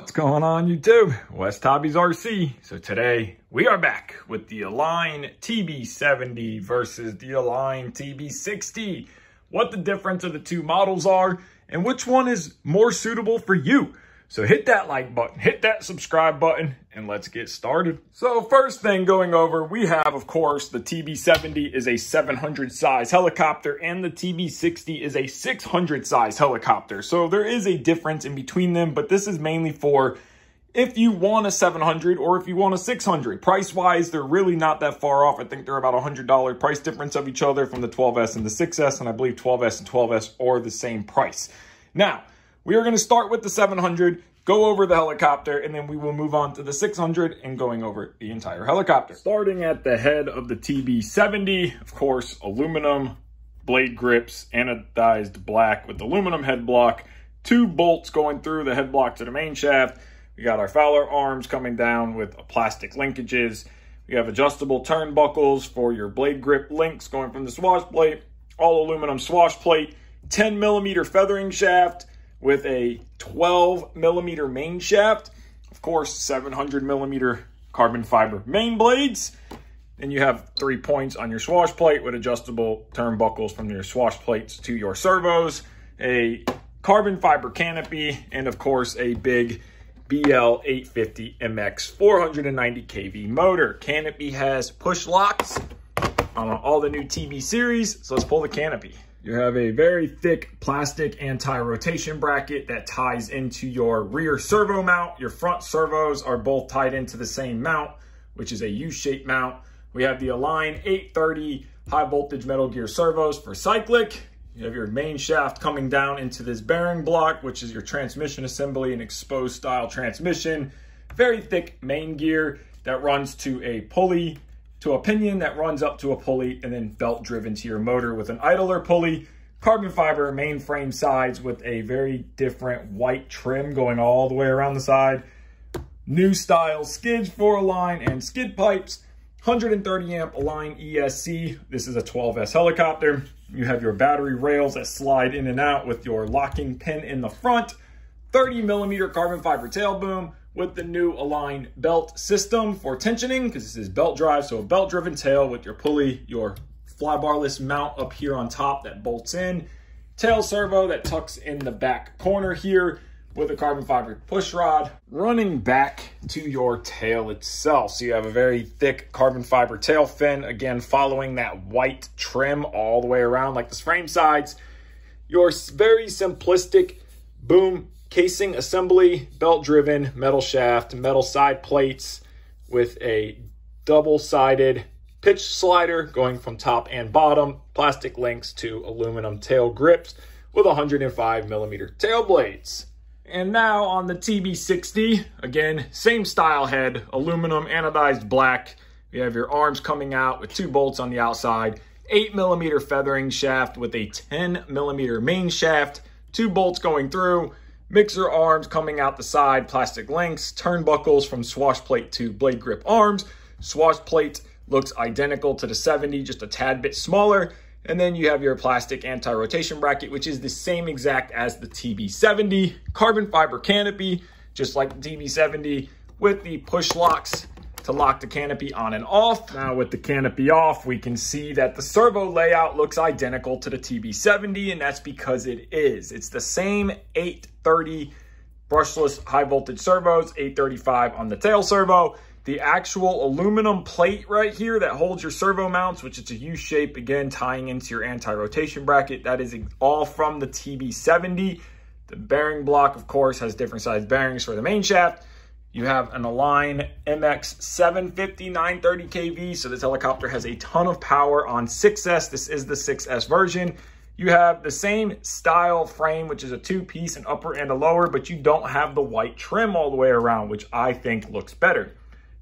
What's going on YouTube? WestHobbiesRC. So today we are back with the Align TB70 versus the Align TB60. What the difference of the two models are and which one is more suitable for you. So hit that like button, hit that subscribe button, and let's get started. So first thing going over, we have, of course, the TB70 is a 700 size helicopter and the TB60 is a 600 size helicopter. So there is a difference in between them, but this is mainly for if you want a 700 or if you want a 600. Price-wise, they're really not that far off. I think they're about $100 price difference of each other from the 12S and the 6S, and I believe 12S and 12S are the same price. Now, we are going to start with the 700, go over the helicopter, and then we will move on to the 600 and going over the entire helicopter. Starting at the head of the TB70, of course, aluminum blade grips, anodized black with aluminum head block, 2 bolts going through the head block to the main shaft. We got our Fowler arms coming down with plastic linkages. We have adjustable turnbuckles for your blade grip links going from the swash plate, all aluminum swash plate, 10 millimeter feathering shaft, with a 12 millimeter main shaft, of course, 700 millimeter carbon fiber main blades. Then you have 3 points on your swash plate with adjustable turnbuckles from your swash plates to your servos, a carbon fiber canopy, and of course, a big BL850 MX 490 kV motor. Canopy has push locks on all the new TB series, so let's pull the canopy. You have a very thick plastic anti-rotation bracket that ties into your rear servo mount. Your front servos are both tied into the same mount, which is a U-shaped mount. We have the Align 830 high voltage metal gear servos for cyclic. You have your main shaft coming down into this bearing block, which is your transmission assembly and exposed style transmission. Very thick main gear that runs to a pulley, to a pinion that runs up to a pulley, and then belt driven to your motor with an idler pulley. Carbon fiber mainframe sides with a very different white trim going all the way around the side. New style skids for Align and skid pipes. 130 amp Align ESC. This is a 12S helicopter. You have your battery rails that slide in and out with your locking pin in the front. 30 millimeter carbon fiber tail boom with the new Align belt system for tensioning, because this is belt drive, so a belt driven tail with your pulley, your fly barless mount up here on top that bolts in, tail servo that tucks in the back corner here with a carbon fiber push rod running back to your tail itself. So you have a very thick carbon fiber tail fin, again following that white trim all the way around like the frame sides. Your very simplistic boom casing assembly, belt driven, metal shaft, metal side plates with a double-sided pitch slider going from top and bottom, plastic links to aluminum tail grips with 105 millimeter tail blades. And now on the TB60, again, same style head, aluminum anodized black. You have your arms coming out with 2 bolts on the outside, 8 millimeter feathering shaft with a 10 millimeter main shaft, 2 bolts going through, mixer arms coming out the side, plastic links, turnbuckles from swash plate to blade grip arms. Swash plate looks identical to the 70, just a tad bit smaller. And then you have your plastic anti-rotation bracket, which is the same exact as the TB70. Carbon fiber canopy, just like the TB70, with the push locks to lock the canopy on and off. Now with the canopy off, we can see that the servo layout looks identical to the TB70, and that's because it is. It's the same 830 brushless high voltage servos, 835 on the tail servo. The actual aluminum plate right here that holds your servo mounts, which is a U shape, again, tying into your anti-rotation bracket, that is all from the TB70. The bearing block, of course, has different size bearings for the main shaft. You have an Align MX 750 930 kV, so this helicopter has a ton of power on 6S. This is the 6S version. You have the same style frame, which is a 2-piece, an upper and a lower, but you don't have the white trim all the way around, which I think looks better.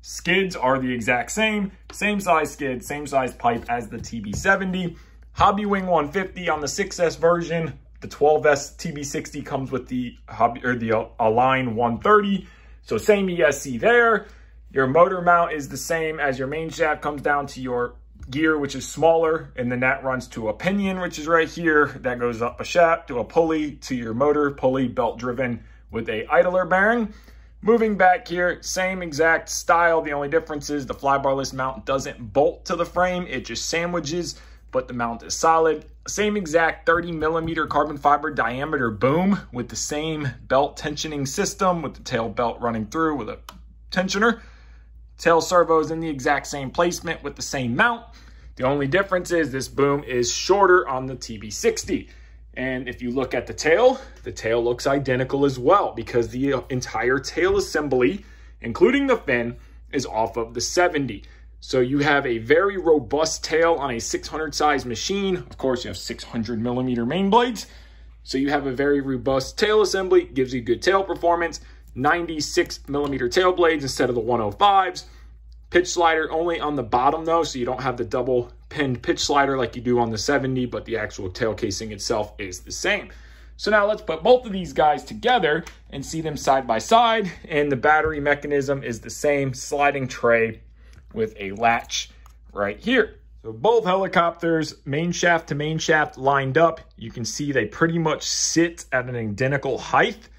Skids are the exact same size skid, same size pipe as the TB70. Hobby Wing 150 on the 6S version. The 12S TB60 comes with the Align 130. So same ESC there. Your motor mount is the same as your main shaft, comes down to your gear, which is smaller, and then that runs to a pinion, which is right here. That goes up a shaft to a pulley to your motor, pulley belt driven with a idler bearing. Moving back here, same exact style. The only difference is the flybarless mount doesn't bolt to the frame. It just sandwiches, but the mount is solid. Same exact 30mm carbon fiber diameter boom with the same belt tensioning system with the tail belt running through with a tensioner. Tail servos in the exact same placement with the same mount. The only difference is this boom is shorter on the TB60. And if you look at the tail looks identical as well because the entire tail assembly, including the fin, is off of the 70. So you have a very robust tail on a 600 size machine. Of course, you have 600mm main blades. So you have a very robust tail assembly, gives you good tail performance. 96mm tail blades instead of the 105s. Pitch slider only on the bottom though, so you don't have the double pinned pitch slider like you do on the 70, but the actual tail casing itself is the same. So now let's put both of these guys together and see them side by side. And the battery mechanism is the same sliding tray with a latch right here. So both helicopters, main shaft to main shaft lined up. You can see they pretty much sit at an identical height.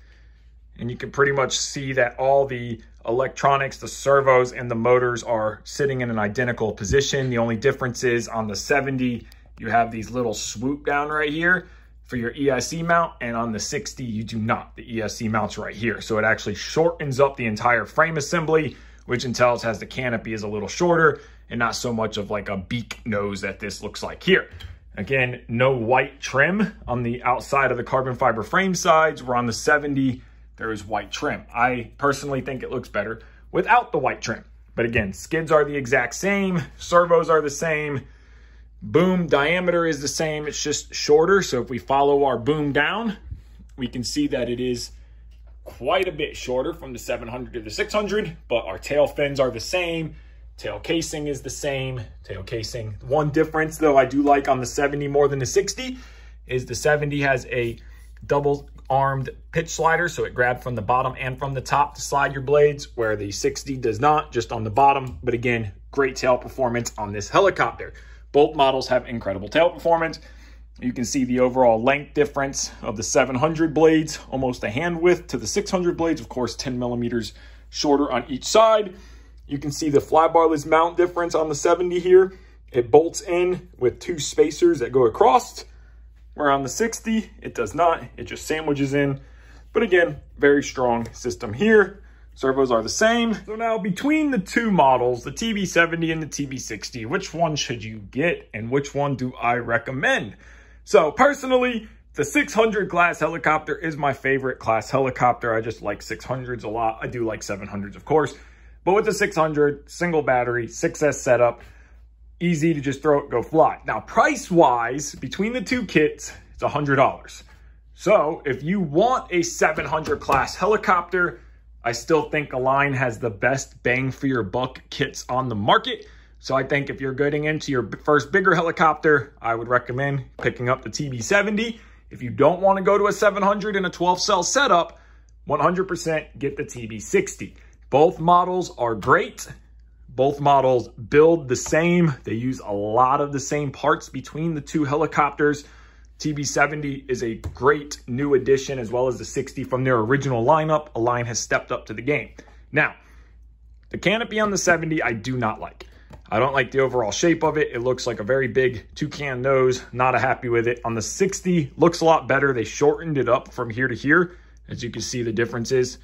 And you can pretty much see that all the electronics, the servos, and the motors are sitting in an identical position. The only difference is on the 70, you have these little swoop down right here for your ESC mount, and on the 60, you do not. The ESC mount's right here. So it actually shortens up the entire frame assembly, which entails has the canopy is a little shorter and not so much of like a beak nose that this looks like here. Again, no white trim on the outside of the carbon fiber frame sides. We're on the 70. There is white trim. I personally think it looks better without the white trim. But again, skids are the exact same. Servos are the same. Boom diameter is the same. It's just shorter. So if we follow our boom down, we can see that it is quite a bit shorter from the 700 to the 600, but our tail fins are the same. Tail casing is the same. Tail casing. One difference though I do like on the 70 more than the 60 is the 70 has a double armed pitch slider, so it grabs from the bottom and from the top to slide your blades, where the 60 does not, just on the bottom. But again, great tail performance on this helicopter. Both models have incredible tail performance. You can see the overall length difference of the 700 blades, almost a hand width, to the 600 blades, of course 10mm shorter on each side. You can see the flybarless mount difference on the 70 here. It bolts in with two spacers that go across. Where on the 60, it does not. It just sandwiches in. But again, very strong system here. Servos are the same. So now between the two models, the TB70 and the TB60, which one should you get and which one do I recommend? So personally, the 600 class helicopter is my favorite class helicopter. I just like 600s a lot. I do like 700s, of course. But with the 600, single battery, 6S setup, easy to just throw it, go fly. Now, price-wise, between the two kits, it's $100. So if you want a 700 class helicopter, I still think Align has the best bang for your buck kits on the market. So I think if you're getting into your first bigger helicopter, I would recommend picking up the TB70. If you don't want to go to a 700 and a 12-cell setup, 100% get the TB60. Both models are great. Both models build the same. They use a lot of the same parts between the two helicopters. TB70 is a great new addition, as well as the 60 from their original lineup. Align has stepped up to the game. Now, the canopy on the 70, I do not like. I don't like the overall shape of it. It looks like a very big toucan nose. Not happy with it. On the 60, looks a lot better. They shortened it up from here to here. As you can see, the difference is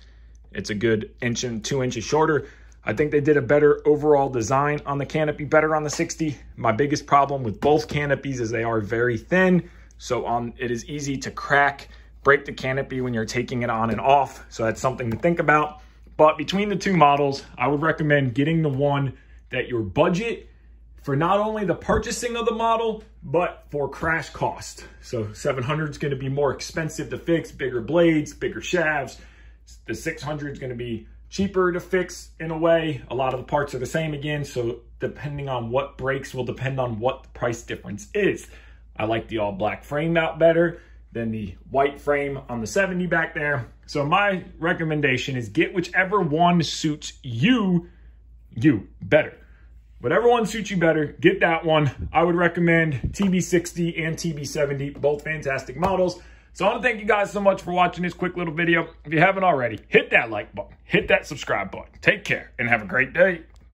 it's a good inch and 2 inches shorter. I think they did a better overall design on the canopy, better on the 60. My biggest problem with both canopies is they are very thin. So it is easy to break the canopy when you're taking it on and off. So that's something to think about. But between the two models, I would recommend getting the one that your budget for not only the purchasing of the model, but for crash cost. So 700 is going to be more expensive to fix, bigger blades, bigger shafts. The 600 is going to be cheaper to fix in a way. A lot of the parts are the same again. So depending on what breaks will depend on what the price difference is. I like the all black frame out better than the white frame on the 70 back there. So my recommendation is get whichever one suits you better. Whatever one suits you better, get that one. I would recommend TB60 and TB70, both fantastic models. So I want to thank you guys so much for watching this quick little video. If you haven't already, hit that like button, hit that subscribe button. Take care and have a great day.